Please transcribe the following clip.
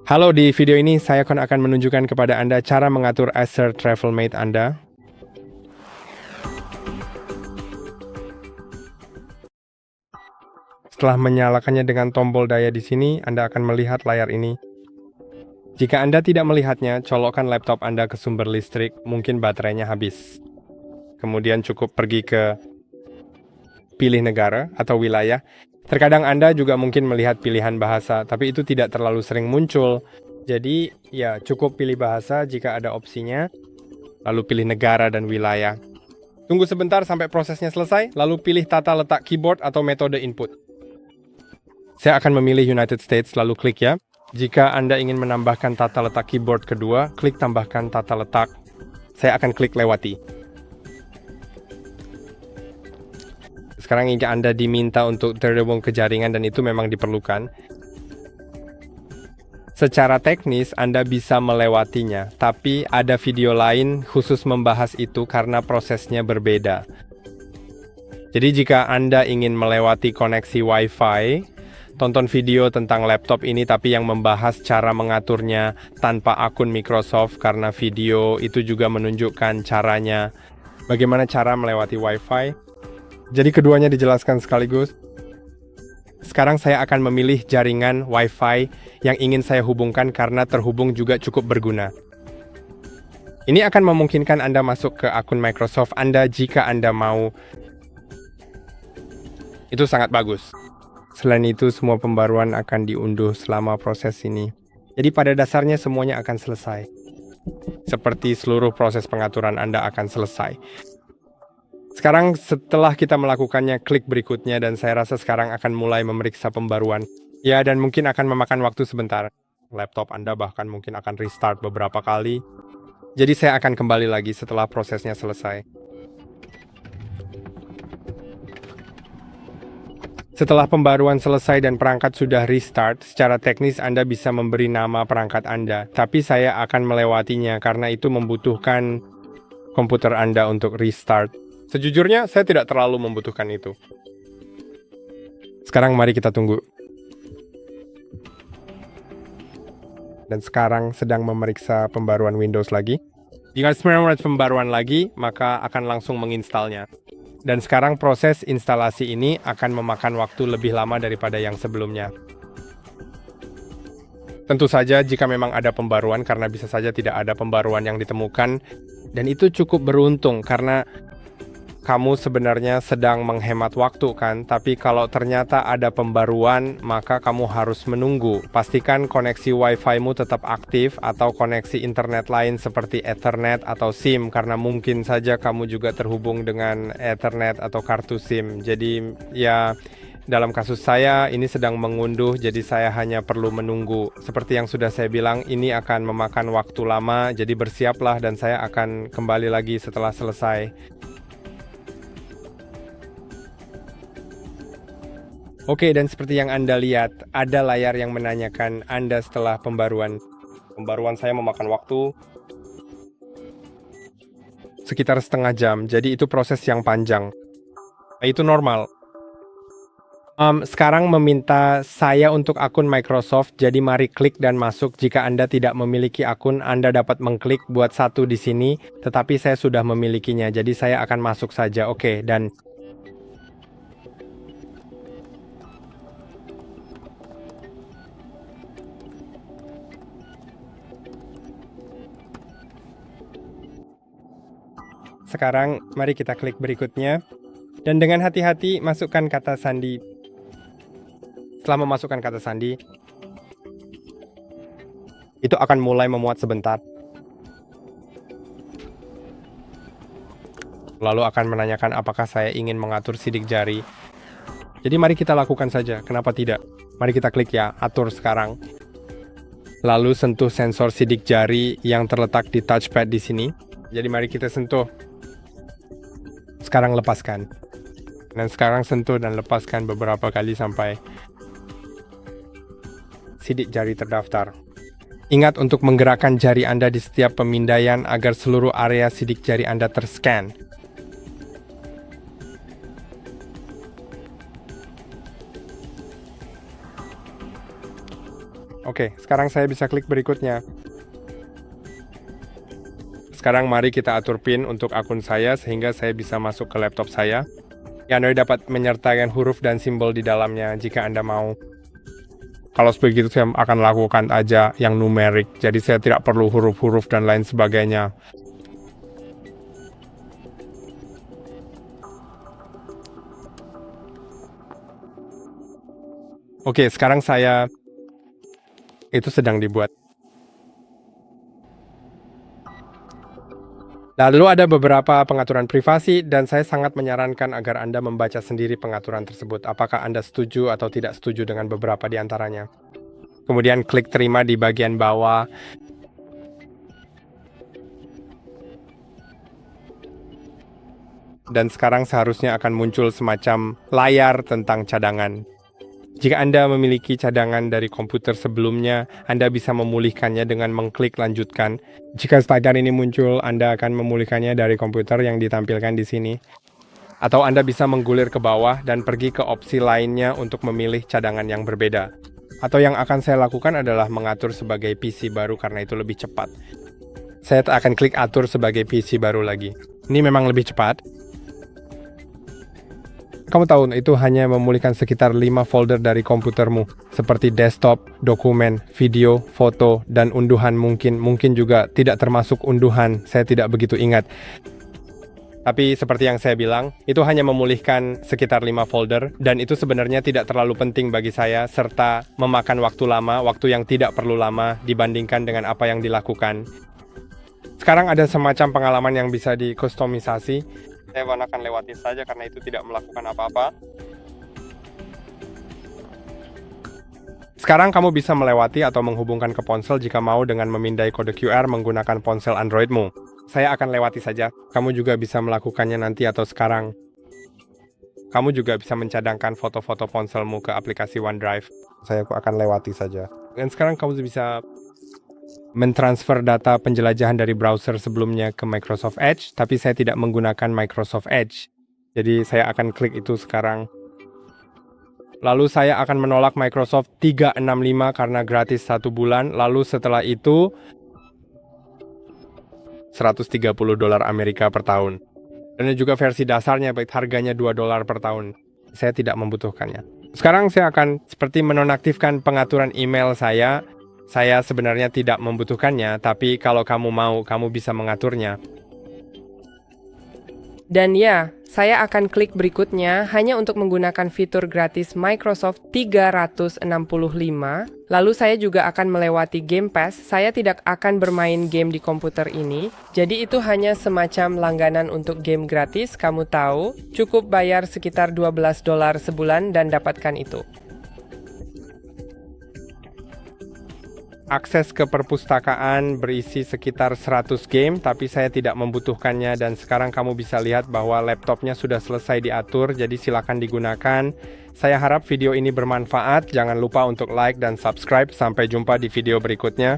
Halo, di video ini saya akan menunjukkan kepada Anda cara mengatur Acer Travelmate Anda. Setelah menyalakannya dengan tombol daya di sini, Anda akan melihat layar ini. Jika Anda tidak melihatnya, colokkan laptop Anda ke sumber listrik, mungkin baterainya habis. Kemudian cukup pergi ke pilih negara atau wilayah. Terkadang Anda juga mungkin melihat pilihan bahasa, tapi itu tidak terlalu sering muncul. Jadi, ya cukup pilih bahasa jika ada opsinya, lalu pilih negara dan wilayah. Tunggu sebentar sampai prosesnya selesai, lalu pilih tata letak keyboard atau metode input. Saya akan memilih United States, lalu klik ya. Jika Anda ingin menambahkan tata letak keyboard kedua, klik tambahkan tata letak. Saya akan klik lewati. Sekarang jika Anda diminta untuk terhubung ke jaringan dan itu memang diperlukan, secara teknis Anda bisa melewatinya, tapi ada video lain khusus membahas itu karena prosesnya berbeda. Jadi jika Anda ingin melewati koneksi Wi-Fi, tonton video tentang laptop ini tapi yang membahas cara mengaturnya tanpa akun Microsoft, karena video itu juga menunjukkan caranya, bagaimana cara melewati Wi-Fi. Jadi keduanya dijelaskan sekaligus. Sekarang saya akan memilih jaringan Wi-Fi yang ingin saya hubungkan karena terhubung juga cukup berguna. Ini akan memungkinkan Anda masuk ke akun Microsoft Anda jika Anda mau. Itu sangat bagus. Selain itu, semua pembaruan akan diunduh selama proses ini. Jadi pada dasarnya semuanya akan selesai. Seperti seluruh proses pengaturan Anda akan selesai. Sekarang setelah kita melakukannya, klik berikutnya dan saya rasa sekarang akan mulai memeriksa pembaruan. Ya, dan mungkin akan memakan waktu sebentar. Laptop Anda bahkan mungkin akan restart beberapa kali. Jadi saya akan kembali lagi setelah prosesnya selesai. Setelah pembaruan selesai dan perangkat sudah restart, secara teknis Anda bisa memberi nama perangkat Anda, tapi saya akan melewatinya karena itu membutuhkan komputer Anda untuk restart. Sejujurnya, saya tidak terlalu membutuhkan itu. Sekarang mari kita tunggu. Dan sekarang sedang memeriksa pembaruan Windows lagi. Jika sebenarnya pembaruan lagi, maka akan langsung menginstalnya. Dan sekarang proses instalasi ini akan memakan waktu lebih lama daripada yang sebelumnya. Tentu saja jika memang ada pembaruan, karena bisa saja tidak ada pembaruan yang ditemukan. Dan itu cukup beruntung karena kamu sebenarnya sedang menghemat waktu kan, tapi kalau ternyata ada pembaruan, maka kamu harus menunggu. Pastikan koneksi Wi-Fi-mu tetap aktif atau koneksi internet lain seperti Ethernet atau SIM, karena mungkin saja kamu juga terhubung dengan Ethernet atau kartu SIM. Jadi ya, dalam kasus saya ini sedang mengunduh, jadi saya hanya perlu menunggu. Seperti yang sudah saya bilang, ini akan memakan waktu lama, jadi bersiaplah dan saya akan kembali lagi setelah selesai. Oke, dan seperti yang Anda lihat, ada layar yang menanyakan Anda setelah pembaruan. Pembaruan saya memakan waktu sekitar setengah jam, jadi itu proses yang panjang. Itu normal. Sekarang meminta saya untuk akun Microsoft, jadi mari klik dan masuk. Jika Anda tidak memiliki akun, Anda dapat mengklik buat satu di sini, tetapi saya sudah memilikinya, jadi saya akan masuk saja. Oke, dan sekarang mari kita klik berikutnya. Dan dengan hati-hati masukkan kata sandi. Setelah memasukkan kata sandi, itu akan mulai memuat sebentar. Lalu akan menanyakan apakah saya ingin mengatur sidik jari. Jadi mari kita lakukan saja, kenapa tidak? Mari kita klik ya, atur sekarang. Lalu sentuh sensor sidik jari yang terletak di touchpad di sini. Jadi mari kita sentuh. Sekarang lepaskan. Dan sekarang sentuh dan lepaskan beberapa kali sampai sidik jari terdaftar. Ingat untuk menggerakkan jari Anda di setiap pemindaian agar seluruh area sidik jari Anda terscan. Oke, sekarang saya bisa klik berikutnya. Sekarang mari kita atur PIN untuk akun saya sehingga saya bisa masuk ke laptop saya. Android dapat menyertakan huruf dan simbol di dalamnya jika Anda mau. Kalau seperti itu saya akan lakukan aja yang numerik, jadi saya tidak perlu huruf-huruf dan lain sebagainya. Oke, sekarang itu sedang dibuat. Lalu ada beberapa pengaturan privasi dan saya sangat menyarankan agar Anda membaca sendiri pengaturan tersebut. Apakah Anda setuju atau tidak setuju dengan beberapa di antaranya. Kemudian klik terima di bagian bawah. Dan sekarang seharusnya akan muncul semacam layar tentang cadangan. Jika Anda memiliki cadangan dari komputer sebelumnya, Anda bisa memulihkannya dengan mengklik lanjutkan. Jika layar ini muncul, Anda akan memulihkannya dari komputer yang ditampilkan di sini. Atau Anda bisa menggulir ke bawah dan pergi ke opsi lainnya untuk memilih cadangan yang berbeda. Atau yang akan saya lakukan adalah mengatur sebagai PC baru karena itu lebih cepat. Saya akan klik atur sebagai PC baru lagi. Ini memang lebih cepat. Kamu tahu, itu hanya memulihkan sekitar 5 folder dari komputermu, seperti desktop, dokumen, video, foto, dan unduhan mungkin juga tidak termasuk unduhan, saya tidak begitu ingat. Tapi seperti yang saya bilang, itu hanya memulihkan sekitar 5 folder, dan itu sebenarnya tidak terlalu penting bagi saya, serta memakan waktu lama, waktu yang tidak perlu lama dibandingkan dengan apa yang dilakukan. Sekarang ada semacam pengalaman yang bisa dikustomisasi. Saya akan lewati saja karena itu tidak melakukan apa-apa. Sekarang kamu bisa melewati atau menghubungkan ke ponsel jika mau dengan memindai kode QR menggunakan ponsel Androidmu. Saya akan lewati saja. Kamu juga bisa melakukannya nanti atau sekarang. Kamu juga bisa mencadangkan foto-foto ponselmu ke aplikasi OneDrive. Saya akan lewati saja. Dan sekarang kamu bisa mentransfer data penjelajahan dari browser sebelumnya ke Microsoft Edge, tapi saya tidak menggunakan Microsoft Edge. Jadi saya akan klik itu sekarang. Lalu saya akan menolak Microsoft 365 karena gratis 1 bulan. Lalu setelah itu $130 Amerika per tahun. Dan juga versi dasarnya, harganya $2 per tahun. Saya tidak membutuhkannya. Sekarang saya akan seperti menonaktifkan pengaturan email saya. Saya sebenarnya tidak membutuhkannya, tapi kalau kamu mau, kamu bisa mengaturnya. Dan ya, saya akan klik berikutnya hanya untuk menggunakan fitur gratis Microsoft 365. Lalu saya juga akan melewati Game Pass. Saya tidak akan bermain game di komputer ini. Jadi itu hanya semacam langganan untuk game gratis, kamu tahu. Cukup bayar sekitar $12 sebulan dan dapatkan itu. Akses ke perpustakaan berisi sekitar 100 game, tapi saya tidak membutuhkannya dan sekarang kamu bisa lihat bahwa laptopnya sudah selesai diatur, jadi silakan digunakan. Saya harap video ini bermanfaat, jangan lupa untuk like dan subscribe, sampai jumpa di video berikutnya.